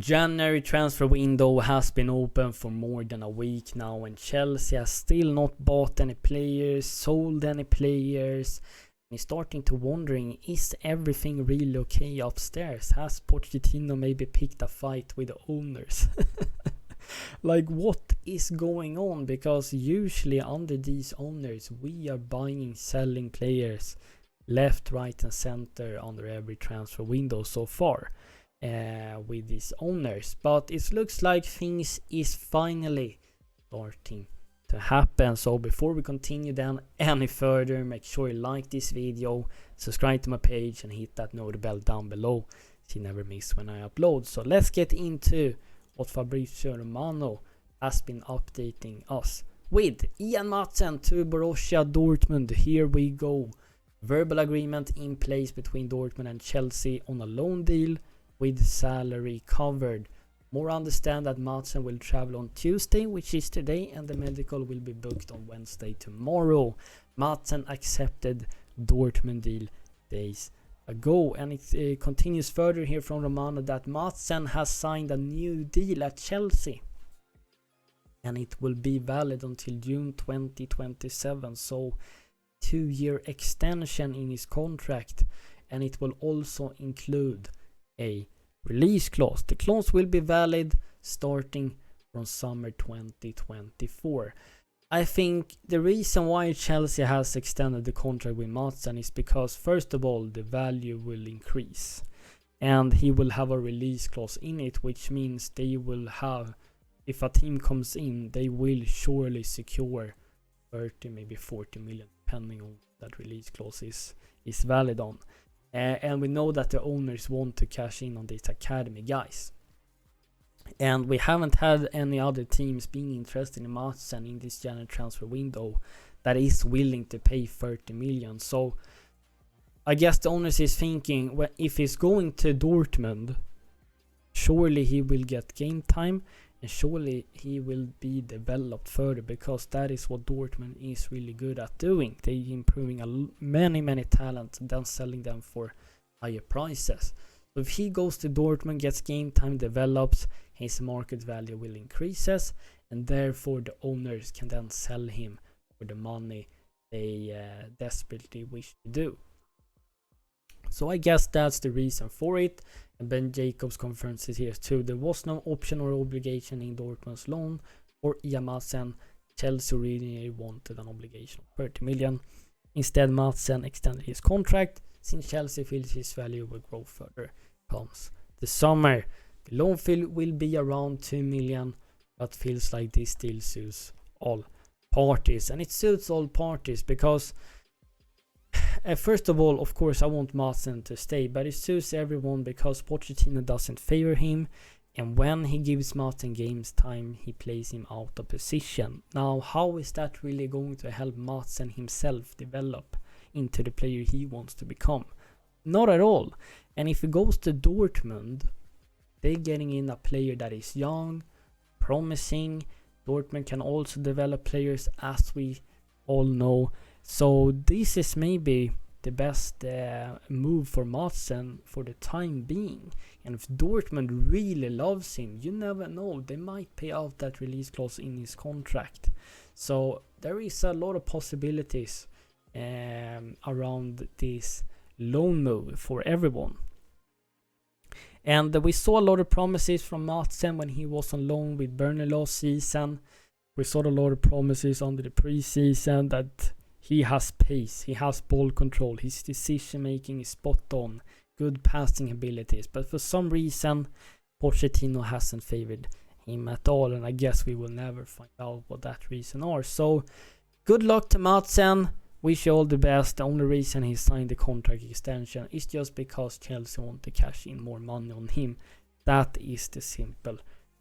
January transfer window has been open for more than a week now, and Chelsea has still not bought any players, sold any players. And he's starting to wondering, is everything really okay upstairs? Has Pochettino maybe picked a fight with the owners? Like, what is going on? Because usually under these owners, we are buying, selling players left, right and center under every transfer window so far. With these owners, but it looks like things is finally starting to happen. So before we continue then any further, make sure you like this video, subscribe to my page and hit that notification bell down below so you never miss when I upload. So let's get into what Fabrizio Romano has been updating us with. Ian Maatsen to Borussia Dortmund. Here we go. Verbal agreement in place between Dortmund and Chelsea on a loan deal with salary covered. More understand that Maatsen will travel on Tuesday, which is today, and the medical will be booked on Wednesday tomorrow. Maatsen accepted Dortmund deal days ago, and it continues further here from Romano that Maatsen has signed a new deal at Chelsea, and it will be valid until June 2027. So 2-year extension in his contract, and it will also include a release clause. The clause will be valid starting from summer 2024. I think the reason why Chelsea has extended the contract with Maatsen is because, first of all, the value will increase and he will have a release clause in it, which means they will have, if a team comes in, they will surely secure 30, maybe 40 million, depending on that release clause is valid on. And we know that the owners want to cash in on these academy guys. And we haven't had any other teams being interested in Maatsen in this January transfer window that is willing to pay 30 million. So I guess the owners is thinking, well, if he's going to Dortmund, surely he will get game time and surely he will be developed further, because that is what Dortmund is really good at doing. They improving many talents and then selling them for higher prices. So if he goes to Dortmund, gets game time, develops, his market value will increases, and therefore the owners can then sell him for the money they desperately wish to do. So I guess that's the reason for it. And Ben Jacobs confirms it here too. There was no option or obligation in Dortmund's loan for Ian Maatsen. Chelsea really wanted an obligation of 30 million. Instead, Maatsen extended his contract since Chelsea feels his value will grow further comes the summer. The loan fee will be around 2 million, but feels like this deal suits all parties. And it suits all parties because first of all, of course, I want Maatsen to stay, but it suits everyone because Pochettino doesn't favor him, and when he gives Maatsen games time, he plays him out of position. Now, how is that really going to help Maatsen himself develop into the player he wants to become? Not at all. And if he goes to Dortmund, they're getting in a player that is young, promising. Dortmund can also develop players, as we all know. So this is maybe the best move for Maatsen for the time being. And if Dortmund really loves him, you never know, they might pay out that release clause in his contract. So there is a lot of possibilities around this loan move for everyone. And we saw a lot of promises from Maatsen when he was on loan with Burnley last season. We saw a lot of promises under the preseason that he has pace, he has ball control, his decision making is spot on, good passing abilities. But for some reason, Pochettino hasn't favored him at all, and I guess we will never find out what that reason are. So good luck to Maatsen. Wish you all the best. The only reason he signed the contract extension is just because Chelsea want to cash in more money on him. That is the simple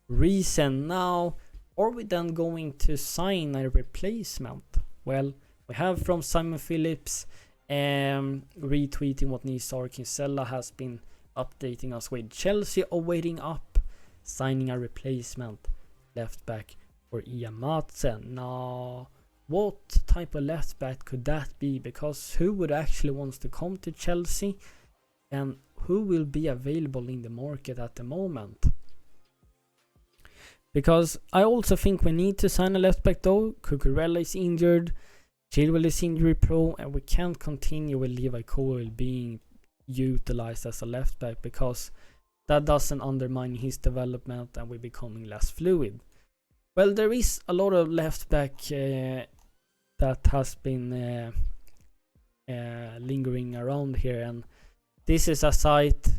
reason. Now, are we then going to sign a replacement? Well, we have from Simon Phillips retweeting what Nisar Kinsella has been updating us with. Chelsea are waiting up signing a replacement left back for Ian Maatsen. Now, what type of left back could that be? Because who would actually wants to come to Chelsea, and who will be available in the market at the moment? Because I also think we need to sign a left back though. Cucurella is injured, Chilwell is injury prone, and we can't continue with Levi Colwill being utilized as a left back, because that doesn't undermine his development and we're becoming less fluid. Well, there is a lot of left back that has been lingering around here, and this is a site,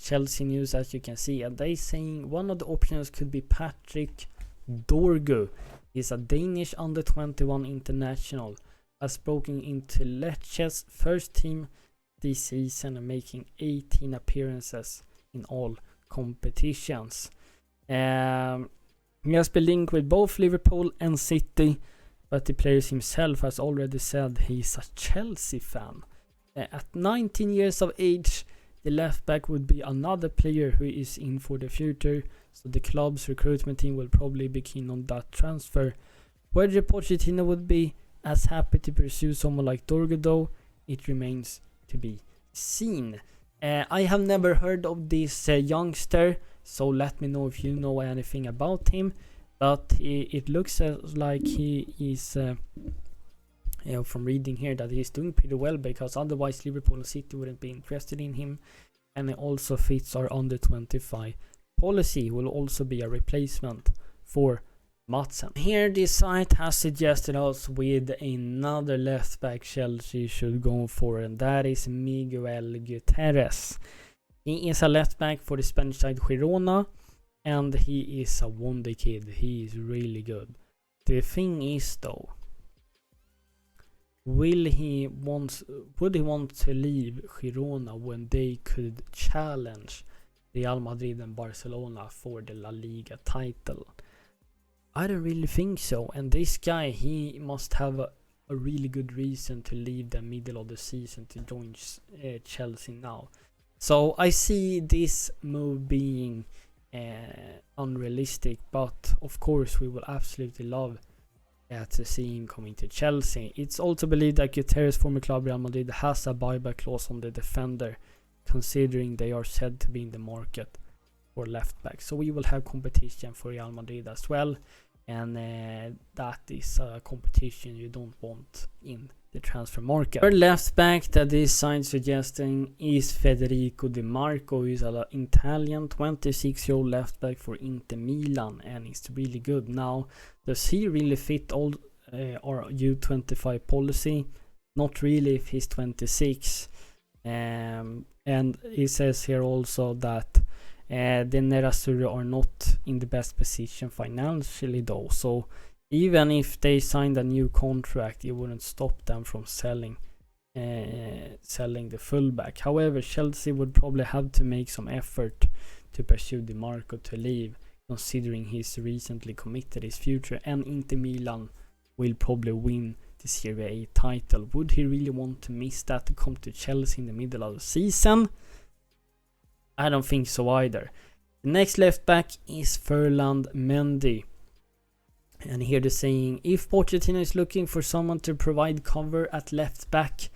Chelsea News, as you can see, and they saying one of the options could be Patrick Dorgu. He's a Danish under 21 international, has broken into Lecce's first team this season and making 18 appearances in all competitions. He has been linked with both Liverpool and City, but the player himself has already said he's a Chelsea fan. At 19 years of age, the left back would be another player who is in for the future, so the club's recruitment team will probably be keen on that transfer. Whether Pochettino would be as happy to pursue someone like Dorgu though, it remains to be seen. I have never heard of this youngster, so let me know if you know anything about him, but it looks like he is from reading here that he's doing pretty well, because otherwise Liverpool and City wouldn't be interested in him, and it also fits our under 25 policy. Will also be a replacement for Maatsen. Here this site has suggested us with another left back Chelsea should go for, and that is Miguel Gutierrez. He is a left back for the Spanish side Girona, and he is a wonder kid. He is really good. The thing is though, would he want to leave Girona when they could challenge Real Madrid and Barcelona for the La Liga title? I don't really think so, and this guy, he must have a really good reason to leave the middle of the season to join Chelsea now. So I see this move being unrealistic, but of course we will absolutely love to see him coming to Chelsea. It's also believed that Gutierrez' former club Real Madrid has a buyback clause on the defender, considering they are said to be in the market for left back. So we will have competition for Real Madrid as well, and that is a competition you don't want in the transfer market. Our left back that this side suggesting is Federico Di Marco, who is an Italian 26-year-old left back for Inter Milan, and he's really good. Now, does he really fit all our U25 policy? Not really if he's 26. And he says here also that the Nerazzurri are not in the best position financially though, so even if they signed a new contract, it wouldn't stop them from selling the fullback. However, Chelsea would probably have to make some effort to pursue Di Marco to leave, considering he's recently committed his future, and Inter Milan will probably win the Serie A title. Would he really want to miss that to come to Chelsea in the middle of the season? I don't think so either. The next left back is Ferland Mendy. And here they're saying, if Pochettino is looking for someone to provide cover at left back,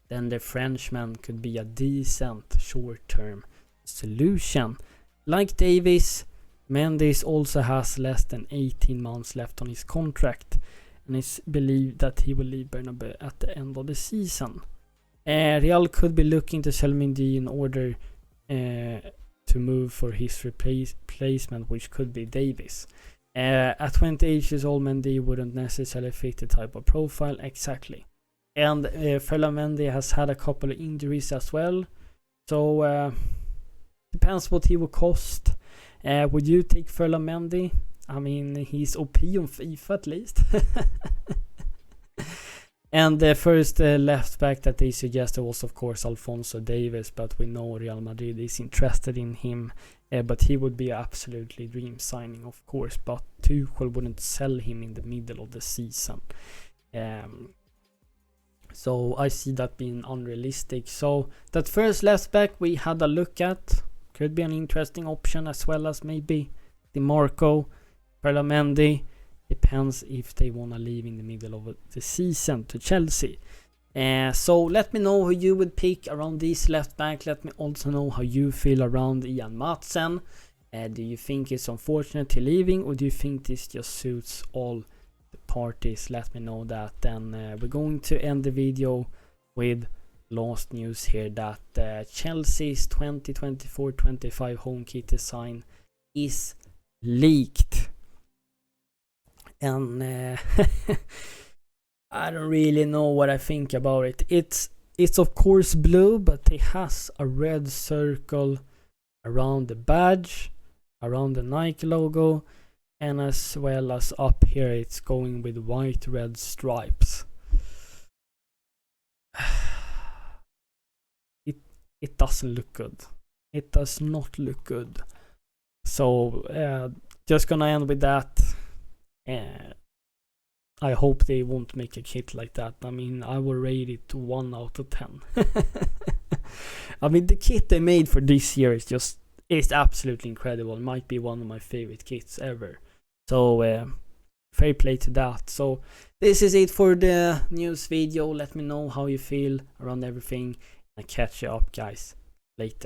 then the Frenchman could be a decent short-term solution. Like Davis, Mendes also has less than 18 months left on his contract, and it's believed that he will leave Bernabeu at the end of the season. Real could be looking to sell Mendy in order to move for his replacement, which could be Davis. At 28 years old, Mendy wouldn't necessarily fit the type of profile exactly. And Ferland Mendy has had a couple of injuries as well, so depends what he will cost. Would you take Ferland Mendy? I mean, he's OP on FIFA at least. And the first left back that they suggested was of course Alphonso Davies, but we know Real Madrid is interested in him. But he would be absolutely dream signing, of course, but Tuchel wouldn't sell him in the middle of the season. So I see that being unrealistic. So that first left back we had a look at could be an interesting option, as well as maybe Di Marco, Ferland Mendy. Depends if they want to leave in the middle of the season to Chelsea. So let me know who you would pick around this left back. Let me also know how you feel around Ian Maatsen. Do you think it's unfortunate to leaving, or do you think this just suits all the parties? Let me know that. Then we're going to end the video with last news here, that Chelsea's 2024-25 home kit design is leaked. And I don't really know what I think about it. It's of course blue, but it has a red circle around the badge, around the Nike logo, and as well as up here it's going with white red stripes. It doesn't look good. It does not look good. So just gonna end with that. I hope they won't make a kit like that. I mean, I will rate it to 1 out of 10. I mean, the kit they made for this year is absolutely incredible. It might be one of my favorite kits ever. So fair play to that. So this is it for the news video. Let me know how you feel around everything. I'll catch you up, guys, later.